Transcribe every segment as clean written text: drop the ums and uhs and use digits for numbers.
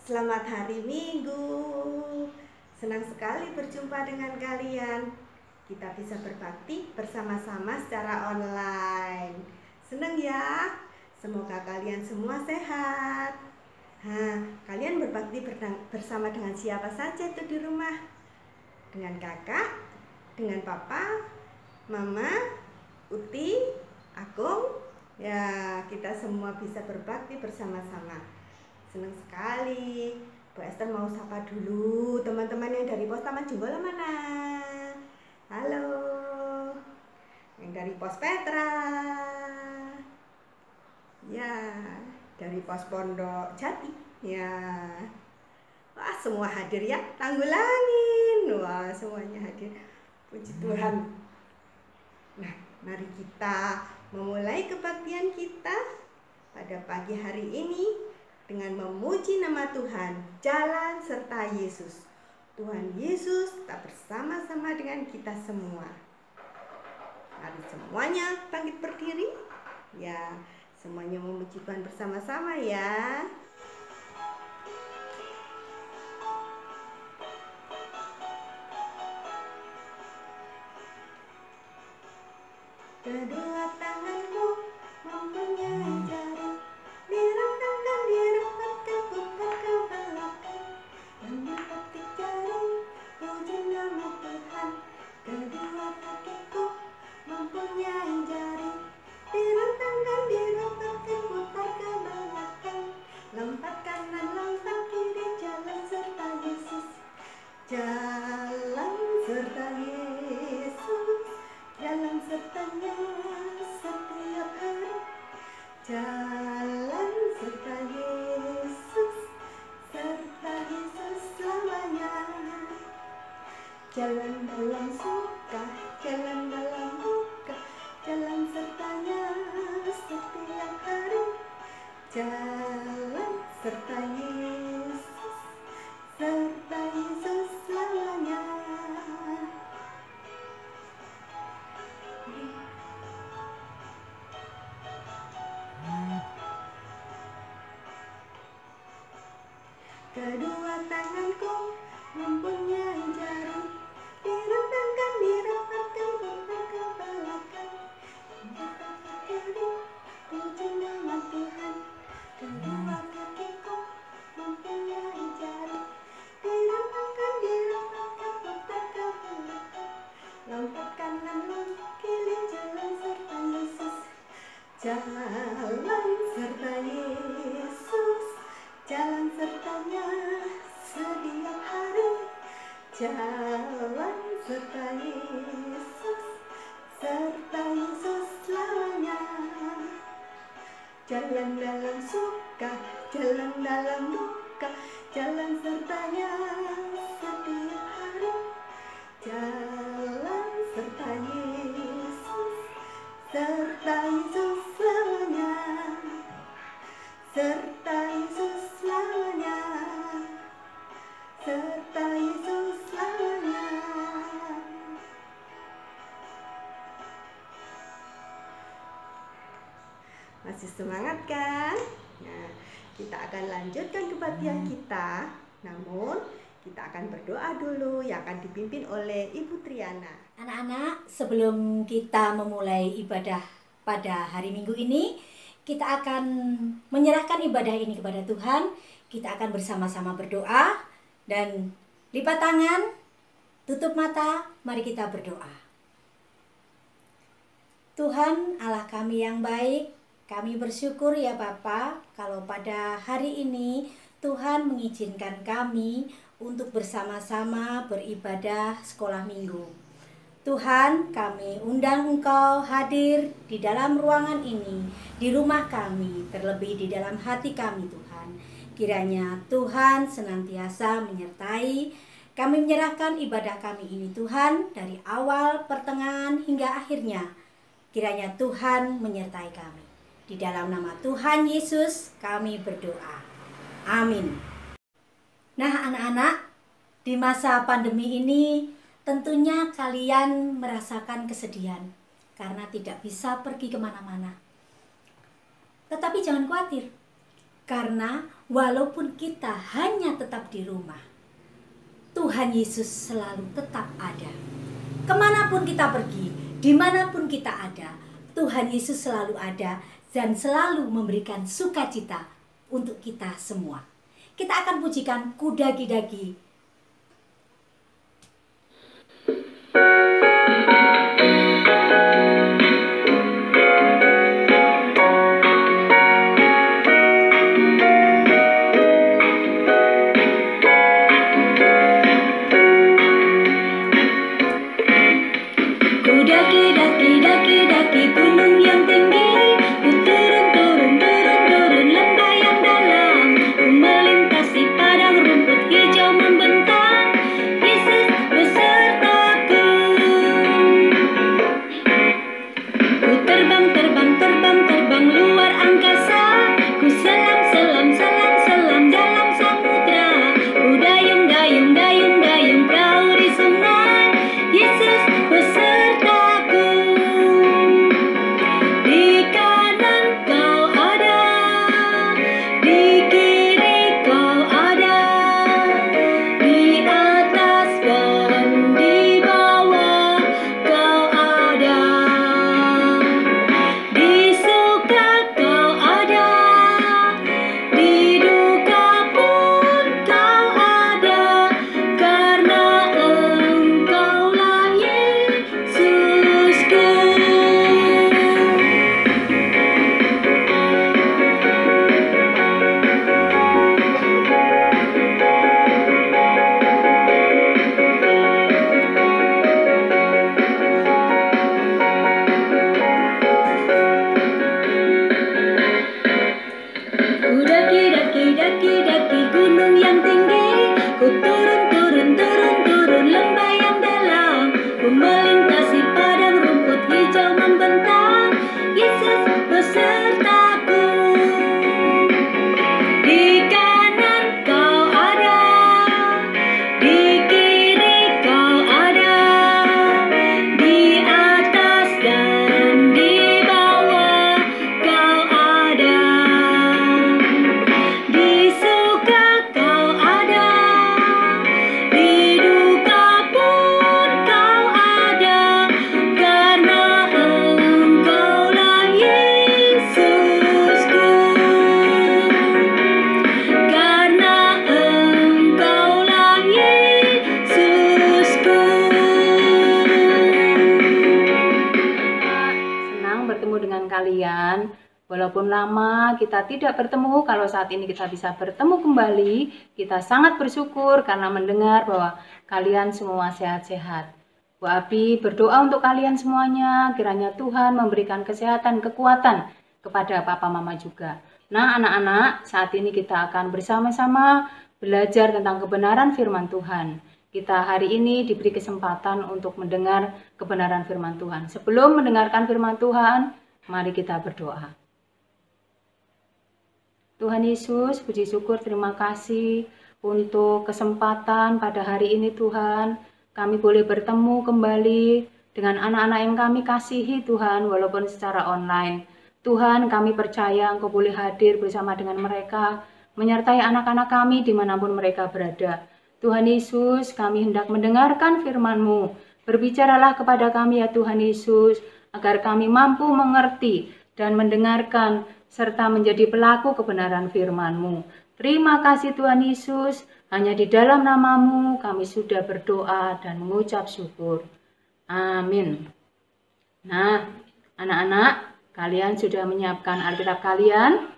Selamat hari Minggu. Senang sekali berjumpa dengan kalian. Kita bisa berbakti bersama-sama secara online. Senang ya? Semoga kalian semua sehat. Kalian berbakti bersama dengan siapa saja itu di rumah? Dengan kakak, dengan papa, mama, Uti, Agung. Ya, kita semua bisa berbakti bersama-sama. Senang sekali. Bu Esther mau sapa dulu teman-teman yang dari Pos Taman Jenggola mana? Halo. Yang dari Pos Petra. Ya, dari Pos Pondok Jati. Ya. Wah, semua hadir ya. Tanggulangin. Wah, semuanya hadir. Puji Tuhan. Nah, mari kita memulai kebaktian kita pada pagi hari ini dengan memuji nama Tuhan, jalan serta Yesus. Tuhan Yesus tetap bersama-sama dengan kita semua. Mari semuanya bangkit berdiri. Ya, semuanya memuji Tuhan bersama-sama ya. Kedua tanganmu mempunyai jari, direntangkan, dirapatkan, putar ke belakang, dan dipetik jari, puji nama Tuhan. Kedua kakiku mempunyai jari, direntangkan, dirapatkan, putar ke belakang, lompat kanan, lompat kiri, jalan serta Yesus. Jalan serta Yesus, jalan sertanya setiap hari. Jalan serta Yesus selamanya. Jalan dalam suka, jalan dalam duka, jalan sertanya setiap hari. Jalan serta Yesus selamanya. Kedua tanganku mempunyai jari, direntangkan, dirapatkan, putar ke belakang, dipetik jari, puji nama Tuhan. Kedua kakiku mempunyai jari, direntangkan, dirapatkan, putar ke belakang, lompat kanan, lompat kiri, jalan serta Yesus. Jalan serta Yesus, jalan sertanya setiap hari. Jalan serta Yesus selamanya. Jalan dalam suka, jalan dalam duka, jalan sertanya setiap hari. Jalan serta Yesus selamanya. Serta Yesus selamanya. Serta Yesus selamanya. Masih semangat kan? Nah, kita akan lanjutkan kebaktian kita. Namun, kita akan berdoa dulu yang akan dipimpin oleh Ibu Triana. Anak-anak, sebelum kita memulai ibadah pada hari Minggu ini, kita akan menyerahkan ibadah ini kepada Tuhan. Kita akan bersama-sama berdoa dan lipat tangan, tutup mata, mari kita berdoa. Tuhan Allah kami yang baik, kami bersyukur ya Bapa, kalau pada hari ini Tuhan mengizinkan kami untuk bersama-sama beribadah sekolah minggu. Tuhan, kami undang Engkau hadir di dalam ruangan ini, di rumah kami, terlebih di dalam hati kami Tuhan. Kiranya Tuhan senantiasa menyertai kami, menyerahkan ibadah kami ini Tuhan, dari awal, pertengahan, hingga akhirnya. Kiranya Tuhan menyertai kami. Di dalam nama Tuhan Yesus kami berdoa. Amin. Nah anak-anak, di masa pandemi ini tentunya kalian merasakan kesedihan karena tidak bisa pergi kemana-mana. Tetapi jangan khawatir, Karena walaupun kita hanya tetap di rumah, Tuhan Yesus selalu tetap ada. Kemanapun kita pergi, dimanapun kita ada, Tuhan Yesus selalu ada dan selalu memberikan sukacita untuk kita semua. Kita akan pujikan Ku Dagi-Dagi. Kalian, walaupun lama kita tidak bertemu, kalau saat ini kita bisa bertemu kembali, kita sangat bersyukur karena mendengar bahwa kalian semua sehat-sehat. Bu Abi berdoa untuk kalian semuanya, kiranya Tuhan memberikan kesehatan, kekuatan kepada Papa Mama juga. Nah anak-anak, saat ini kita akan bersama-sama belajar tentang kebenaran firman Tuhan. Kita hari ini diberi kesempatan untuk mendengar kebenaran firman Tuhan. Sebelum mendengarkan firman Tuhan, mari kita berdoa. Tuhan Yesus, puji syukur, terima kasih untuk kesempatan pada hari ini Tuhan. Kami boleh bertemu kembali dengan anak-anak yang kami kasihi Tuhan, walaupun secara online. Tuhan, kami percaya Engkau boleh hadir bersama dengan mereka, menyertai anak-anak kami dimanapun mereka berada. Tuhan Yesus, kami hendak mendengarkan firman-Mu. Berbicaralah kepada kami ya Tuhan Yesus, agar kami mampu mengerti dan mendengarkan serta menjadi pelaku kebenaran firman-Mu. Terima kasih Tuhan Yesus, hanya di dalam nama-Mu kami sudah berdoa dan mengucap syukur. Amin. Nah, anak-anak, kalian sudah menyiapkan Alkitab kalian?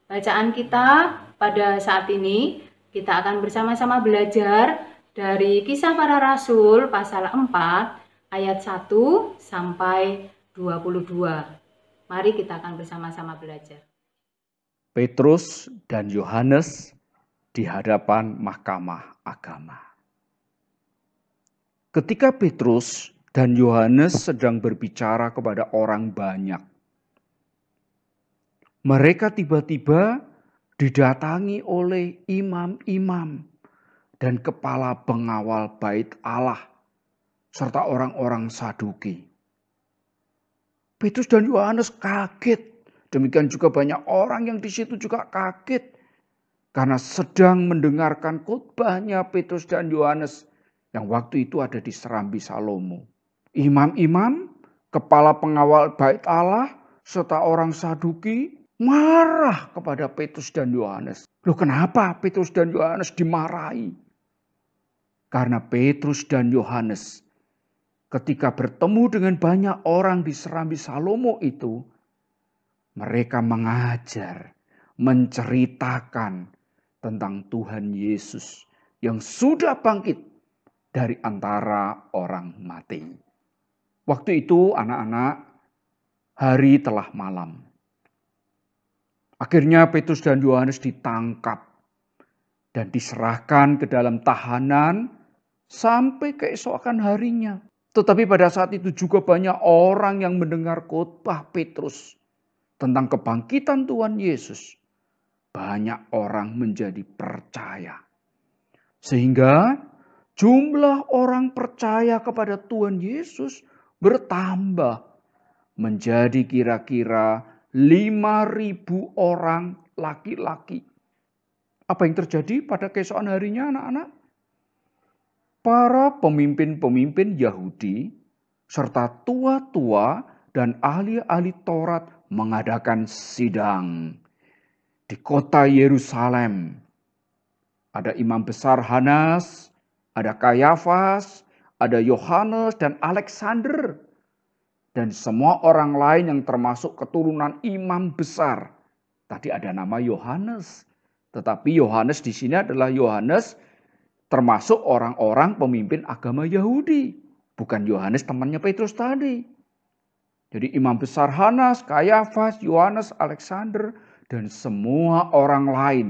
Bacaan kita pada saat ini, kita akan bersama-sama belajar dari Kisah Para Rasul pasal 4, ayat 1 sampai 22. Mari kita akan bersama-sama belajar. Petrus dan Yohanes di hadapan Mahkamah Agama. Ketika Petrus dan Yohanes sedang berbicara kepada orang banyak, mereka tiba-tiba didatangi oleh imam-imam dan kepala pengawal bait Allah serta orang-orang Saduki. Petrus dan Yohanes kaget Demikian juga banyak orang yang di situ juga kaget karena sedang mendengarkan khotbahnya Petrus dan Yohanes yang waktu itu ada di Serambi Salomo. Imam-imam, kepala pengawal bait Allah, serta orang Saduki marah kepada Petrus dan Yohanes. Loh, kenapa Petrus dan Yohanes dimarahi? Karena Petrus dan Yohanes ketika bertemu dengan banyak orang di Serambi Salomo itu, mereka mengajar, menceritakan tentang Tuhan Yesus yang sudah bangkit dari antara orang mati. Waktu itu anak-anak, hari telah malam. Akhirnya Petrus dan Yohanes ditangkap dan diserahkan ke dalam tahanan sampai keesokan harinya. Tetapi pada saat itu juga banyak orang yang mendengar khotbah Petrus tentang kebangkitan Tuhan Yesus. Banyak orang menjadi percaya. Sehingga jumlah orang percaya kepada Tuhan Yesus bertambah menjadi kira-kira 5.000 orang laki-laki. Apa yang terjadi pada keesokan harinya anak-anak? Para pemimpin-pemimpin Yahudi serta tua-tua dan ahli-ahli Taurat mengadakan sidang di kota Yerusalem. Ada imam besar Hanas, ada Kayafas, ada Yohanes dan Alexander. Dan semua orang lain yang termasuk keturunan imam besar. Tadi ada nama Yohanes. Tetapi Yohanes di sini adalah Yohanes termasuk orang-orang pemimpin agama Yahudi. Bukan Yohanes temannya Petrus tadi. Jadi imam besar Hanas, Kayafas, Yohanes, Alexander, dan semua orang lain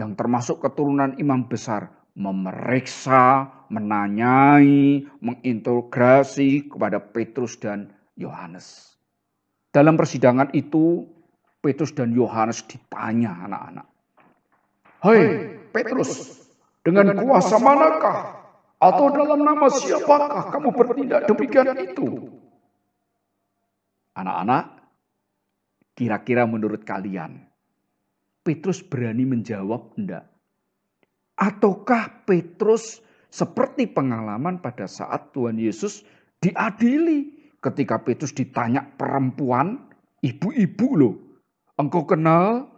yang termasuk keturunan imam besar memeriksa, menanyai, mengintegrasi kepada Petrus dan Yohanes. Dalam persidangan itu, Petrus dan Yohanes ditanya anak-anak. Hai Petrus, dengan kuasa manakah atau dalam nama siapakah kamu bertindak demikian itu? Anak-anak, kira-kira menurut kalian, Petrus berani menjawab enggak? Ataukah Petrus seperti pengalaman pada saat Tuhan Yesus diadili? Ketika Petrus ditanya perempuan, ibu-ibu loh, engkau kenal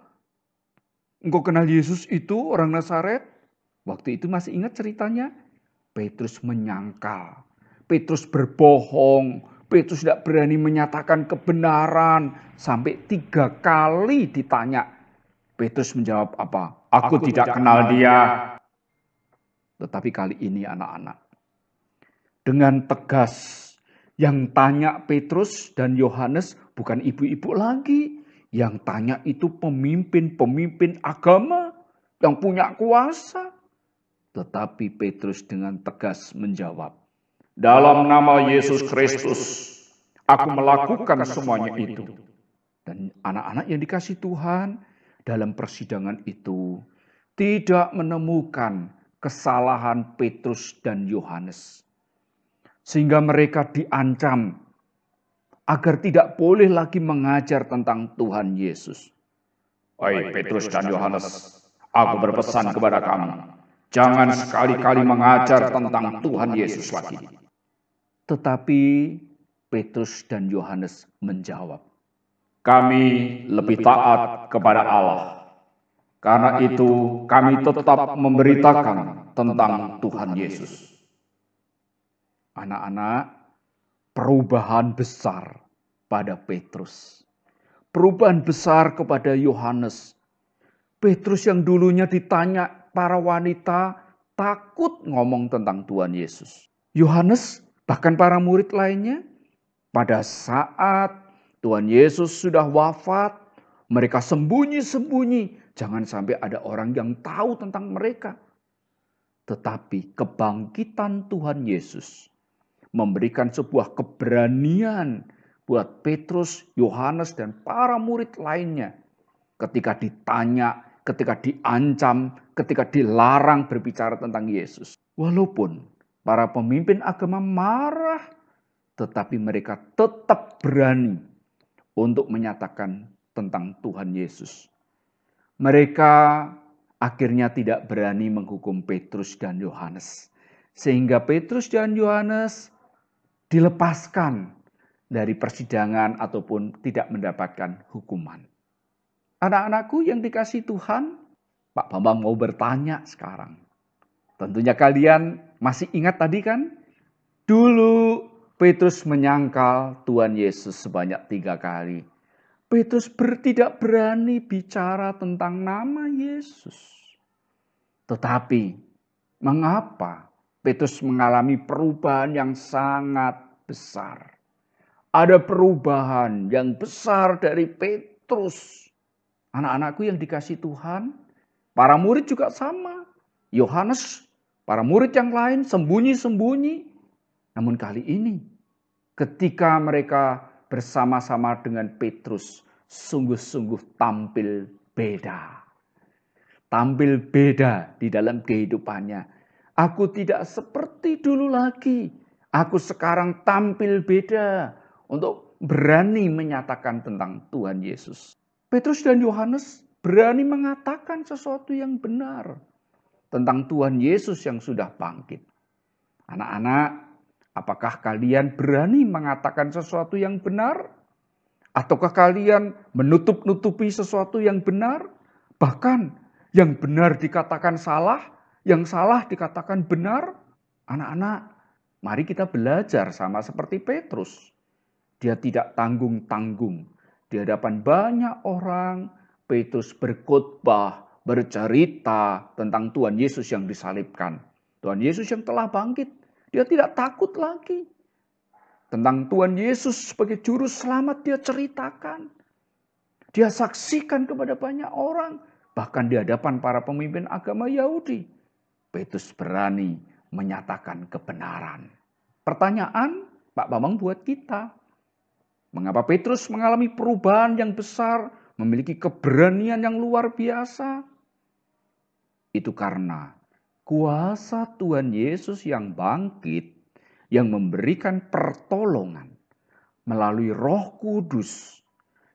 Yesus itu orang Nazaret? Waktu itu masih ingat ceritanya? Petrus menyangkal, Petrus berbohong, Petrus tidak berani menyatakan kebenaran. Sampai 3 kali ditanya, Petrus menjawab apa? Aku tidak kenal dia. Tetapi kali ini anak-anak, dengan tegas yang tanya Petrus dan Yohanes bukan ibu-ibu lagi. Yang tanya itu pemimpin-pemimpin agama yang punya kuasa. Tetapi Petrus dengan tegas menjawab, dalam nama Yesus Kristus, aku melakukan semuanya itu. Dan anak-anak yang dikasihi Tuhan, dalam persidangan itu tidak menemukan kesalahan Petrus dan Yohanes. Sehingga mereka diancam agar tidak boleh lagi mengajar tentang Tuhan Yesus. Hai Petrus dan Yohanes, aku berpesan kepada kamu, jangan sekali-kali mengajar tentang Tuhan Yesus lagi. Tetapi Petrus dan Yohanes menjawab, kami lebih taat kepada Allah. Karena itu kami tetap memberitakan tentang Tuhan Yesus. Anak-anak, perubahan besar pada Petrus. Perubahan besar kepada Yohanes. Petrus yang dulunya ditanya para wanita takut ngomong tentang Tuhan Yesus. Yohanes bahkan para murid lainnya pada saat Tuhan Yesus sudah wafat, mereka sembunyi-sembunyi. Jangan sampai ada orang yang tahu tentang mereka. Tetapi kebangkitan Tuhan Yesus memberikan sebuah keberanian buat Petrus, Yohanes, dan para murid lainnya. Ketika ditanya, ketika diancam, ketika dilarang berbicara tentang Yesus. Walaupun para pemimpin agama marah, tetapi mereka tetap berani untuk menyatakan tentang Tuhan Yesus. Mereka akhirnya tidak berani menghukum Petrus dan Yohanes. Sehingga Petrus dan Yohanes dilepaskan dari persidangan ataupun tidak mendapatkan hukuman. Anak-anakku yang dikasihi Tuhan, Pak Bambang mau bertanya sekarang. Tentunya kalian masih ingat tadi kan? Dulu Petrus menyangkal Tuhan Yesus sebanyak 3 kali. Petrus tidak berani bicara tentang nama Yesus. Tetapi mengapa Petrus mengalami perubahan yang sangat besar? Ada perubahan yang besar dari Petrus. Anak-anakku yang dikasihi Tuhan, para murid juga sama. Yohanes, para murid yang lain sembunyi-sembunyi. Namun kali ini ketika mereka bersama-sama dengan Petrus sungguh-sungguh tampil beda. Tampil beda di dalam kehidupannya. Aku tidak seperti dulu lagi. Aku sekarang tampil beda untuk berani menyatakan tentang Tuhan Yesus. Petrus dan Yohanes berani mengatakan sesuatu yang benar tentang Tuhan Yesus yang sudah bangkit. Anak-anak, apakah kalian berani mengatakan sesuatu yang benar? Ataukah kalian menutup-nutupi sesuatu yang benar? Bahkan yang benar dikatakan salah, yang salah dikatakan benar? Anak-anak, mari kita belajar sama seperti Petrus. Dia tidak tanggung-tanggung. Di hadapan banyak orang, Petrus berkhotbah, bercerita tentang Tuhan Yesus yang disalibkan. Tuhan Yesus yang telah bangkit. Dia tidak takut lagi. Tentang Tuhan Yesus sebagai juru selamat dia ceritakan. Dia saksikan kepada banyak orang. Bahkan di hadapan para pemimpin agama Yahudi. Petrus berani menyatakan kebenaran. Pertanyaan Pak Bambang buat kita. Mengapa Petrus mengalami perubahan yang besar, memiliki keberanian yang luar biasa? Itu karena kuasa Tuhan Yesus yang bangkit, yang memberikan pertolongan melalui Roh Kudus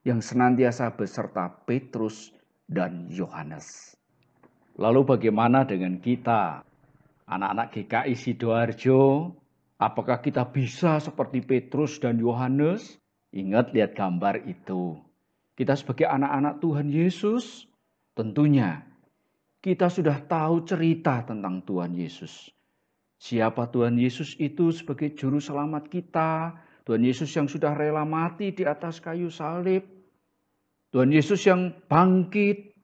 yang senantiasa beserta Petrus dan Yohanes. Lalu bagaimana dengan kita, anak-anak GKI Sidoarjo? Apakah kita bisa seperti Petrus dan Yohanes? Ingat lihat gambar itu. Kita sebagai anak-anak Tuhan Yesus, tentunya kita sudah tahu cerita tentang Tuhan Yesus. Siapa Tuhan Yesus itu sebagai juru selamat kita. Tuhan Yesus yang sudah rela mati di atas kayu salib. Tuhan Yesus yang bangkit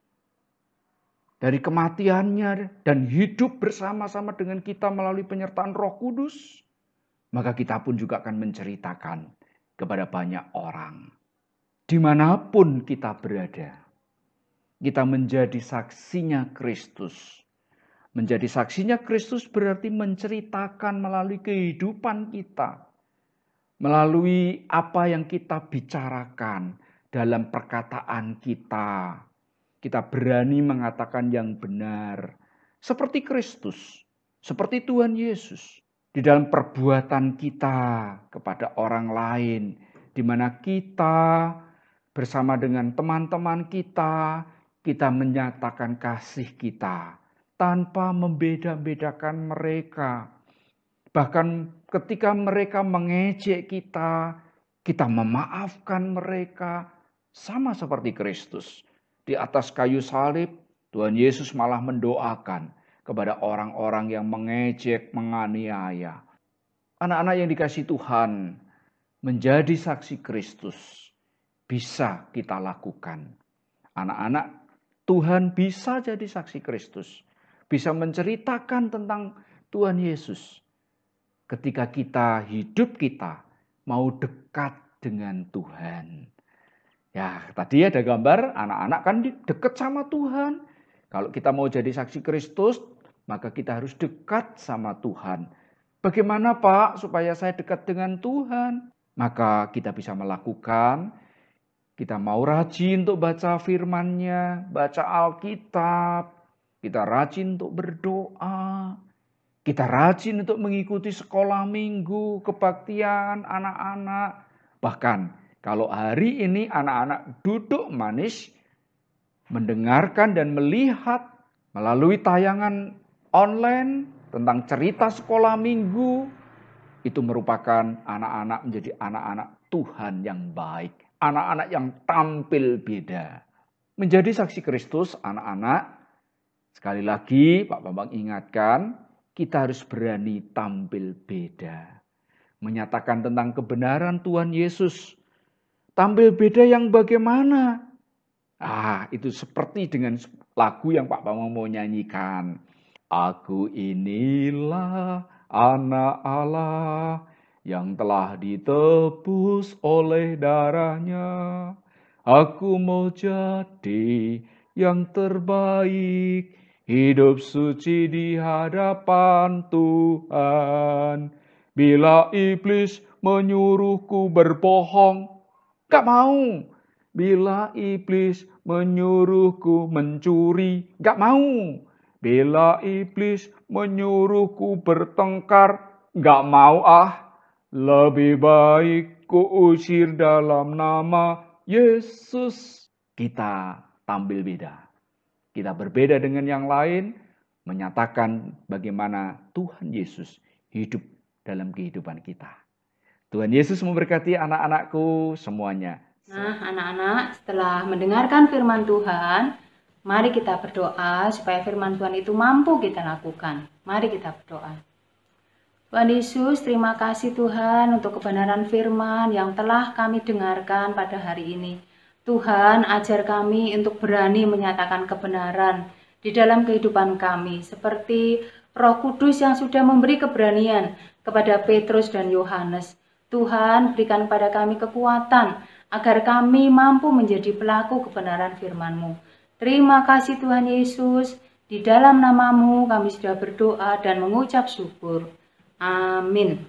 dari kematiannya dan hidup bersama-sama dengan kita melalui penyertaan Roh Kudus. Maka kita pun juga akan menceritakan kepada banyak orang. Dimanapun kita berada, kita menjadi saksinya Kristus. Menjadi saksinya Kristus berarti menceritakan melalui kehidupan kita. Melalui apa yang kita bicarakan dalam perkataan kita. Kita berani mengatakan yang benar. Seperti Kristus, seperti Tuhan Yesus. Di dalam perbuatan kita kepada orang lain, di mana kita bersama dengan teman-teman kita menyatakan kasih kita tanpa membeda-bedakan mereka. Bahkan ketika mereka mengejek kita, kita memaafkan mereka sama seperti Kristus. Di atas kayu salib, Tuhan Yesus malah mendoakan kepada orang-orang yang mengejek, menganiaya. Anak-anak yang dikasihi Tuhan, menjadi saksi Kristus bisa kita lakukan. Anak-anak Tuhan bisa jadi saksi Kristus. Bisa menceritakan tentang Tuhan Yesus. Ketika hidup kita mau dekat dengan Tuhan. Ya, tadi ada gambar anak-anak kan dekat sama Tuhan. Kalau kita mau jadi saksi Kristus, maka kita harus dekat sama Tuhan. Bagaimana Pak supaya saya dekat dengan Tuhan? Maka kita bisa melakukan, kita mau rajin untuk baca firman-Nya, baca Alkitab, kita rajin untuk berdoa, kita rajin untuk mengikuti sekolah minggu, kebaktian anak-anak. Bahkan Kalau hari ini anak-anak duduk manis, mendengarkan dan melihat melalui tayangan online tentang cerita sekolah minggu, itu merupakan anak-anak menjadi anak-anak Tuhan yang baik. Anak-anak yang tampil beda. Menjadi saksi Kristus, anak-anak, sekali lagi Pak Bambang ingatkan, kita harus berani tampil beda. Menyatakan tentang kebenaran Tuhan Yesus. Tampil beda yang bagaimana? Itu seperti dengan lagu yang Pak Bambang mau nyanyikan. Aku inilah anak Allah yang telah ditebus oleh darahnya. Aku mau jadi yang terbaik, hidup suci di hadapan Tuhan. Bila iblis menyuruhku berbohong, gak mau. Bila iblis menyuruhku mencuri, gak mau. Bila iblis menyuruhku bertengkar, gak mau Lebih baik ku usir dalam nama Yesus. Kita tampil beda. Kita berbeda dengan yang lain, menyatakan bagaimana Tuhan Yesus hidup dalam kehidupan kita. Tuhan Yesus memberkati anak-anakku semuanya. Nah, anak-anak, setelah mendengarkan firman Tuhan, mari kita berdoa supaya firman Tuhan itu mampu kita lakukan. Mari kita berdoa. Tuhan Yesus, terima kasih Tuhan untuk kebenaran firman yang telah kami dengarkan pada hari ini. Tuhan, ajar kami untuk berani menyatakan kebenaran di dalam kehidupan kami, seperti Roh Kudus yang sudah memberi keberanian kepada Petrus dan Yohanes. Tuhan, berikan pada kami kekuatan agar kami mampu menjadi pelaku kebenaran firman-Mu. Terima kasih Tuhan Yesus, di dalam nama-Mu kami sudah berdoa dan mengucap syukur. Amin.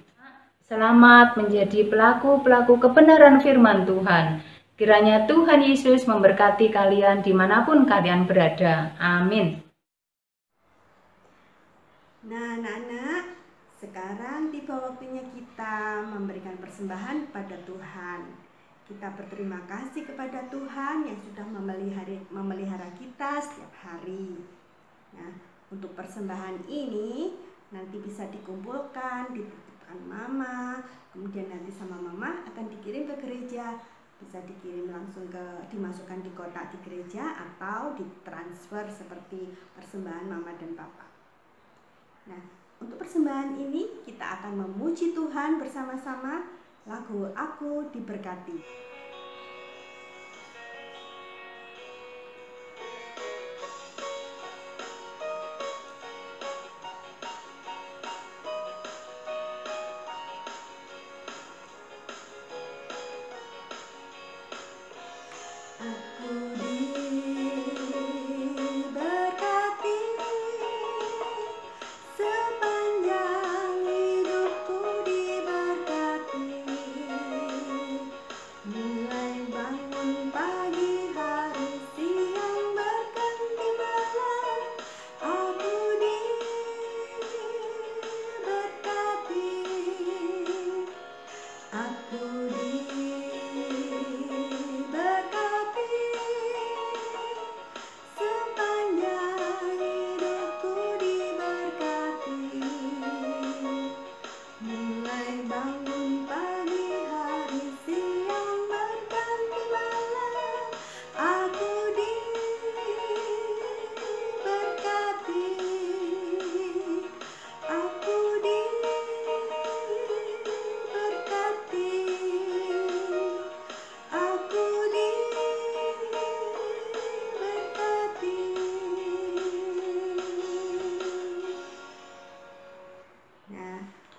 Selamat menjadi pelaku-pelaku kebenaran firman Tuhan. Kiranya Tuhan Yesus memberkati kalian dimanapun kalian berada. Amin. Nah, anak-anak, sekarang tiba waktunya kita memberikan persembahan kepada Tuhan. Kita berterima kasih kepada Tuhan yang sudah memelihara kita setiap hari. Nah, untuk persembahan ini nanti bisa dikumpulkan, dititipkan mama, kemudian nanti sama mama akan dikirim ke gereja. Bisa dikirim langsung dimasukkan di kotak di gereja atau ditransfer seperti persembahan mama dan papa. Nah, untuk persembahan ini kita akan memuji Tuhan bersama-sama lagu Aku Diberkati.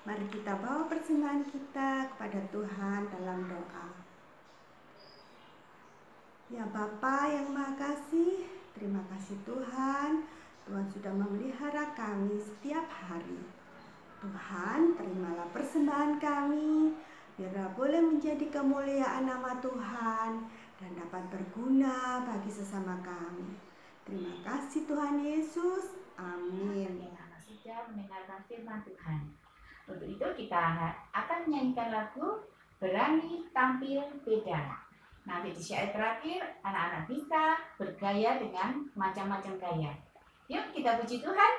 Mari kita bawa persembahan kita kepada Tuhan dalam doa. Ya Bapa yang Maha Kasih, terima kasih Tuhan. Tuhan sudah memelihara kami setiap hari. Tuhan, terimalah persembahan kami, biarlah boleh menjadi kemuliaan nama Tuhan dan dapat berguna bagi sesama kami. Terima kasih Tuhan Yesus. Amin. Sudah mendengarkan firman Tuhan. Untuk itu kita akan menyanyikan lagu berani tampil beda. Nanti di syair terakhir, anak-anak bisa bergaya dengan macam-macam gaya. Yuk kita puji Tuhan.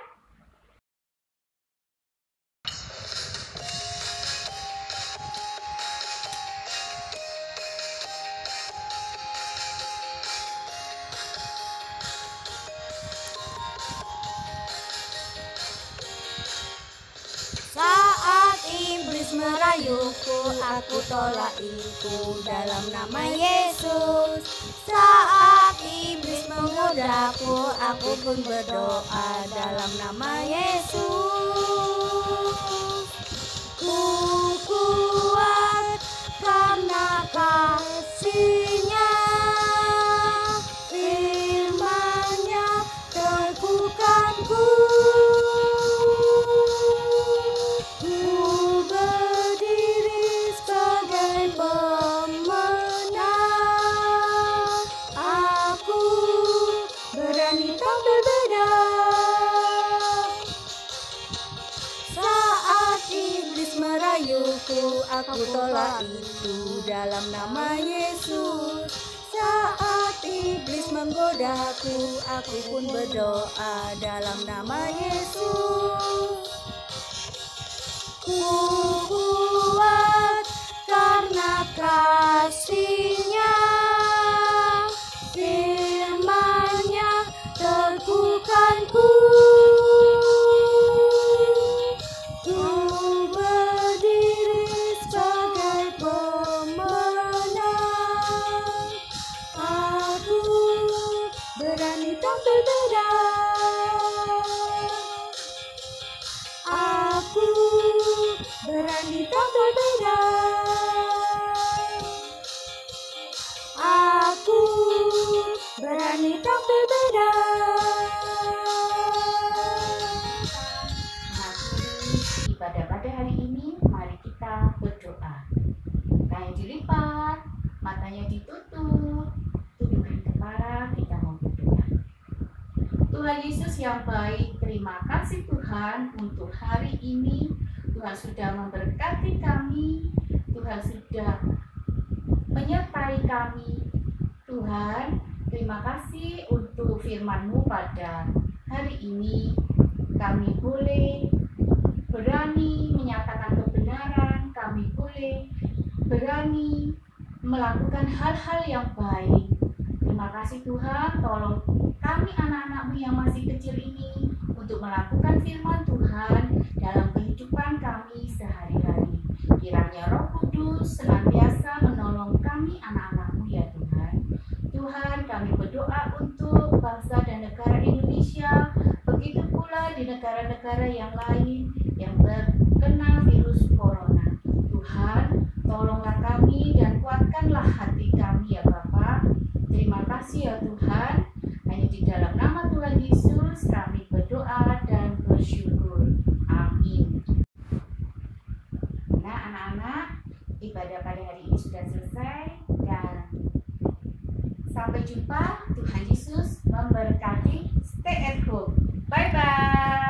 Saat iblis merayuku, aku tolak itu dalam nama Yesus. Saat iblis menggodaku, aku pun berdoa dalam nama Yesus. Ku kuat karena kasih-Nya, firman-Nya teguhkanku. Aku tolak itu dalam nama Yesus. Saat iblis menggodaku, aku pun berdoa dalam nama Yesus. Ku kuat karena kasih-Nya, firman-Nya teguhkanku. Berani tampil beda. Aku berani tampil beda. Ibadah pada hari ini, mari kita berdoa. Tangan dilipat, matanya ditutup, tundukkan kepala, kita mau berdoa. Tuhan Yesus yang baik, terima kasih Tuhan untuk hari ini. Tuhan sudah memberkati kami, Tuhan sudah menyertai kami. Tuhan, terima kasih untuk firman-Mu pada hari ini. Kami boleh berani menyatakan kebenaran, kami boleh berani melakukan hal-hal yang baik. Terima kasih Tuhan, tolong kami anak-anak-Mu yang masih kecil ini untuk melakukan firman Tuhan dalam kehidupan kami sehari-hari. Kiranya Roh Kudus senantiasa menolong kami anak-anak-Mu ya Tuhan. Tuhan, kami berdoa untuk bangsa dan negara Indonesia, begitu pula di negara-negara yang lain yang terkena virus corona. Tuhan, tolonglah kami dan kuatkanlah hati kami ya Bapa. Terima kasih ya Tuhan. Hanya di dalam nama Tuhan Yesus kami berdoa dan bersyukur. Amin. Nah anak-anak, ibadah pada hari ini sudah selesai dan sampai jumpa. Tuhan Yesus memberkati. Stay at home. Bye-bye.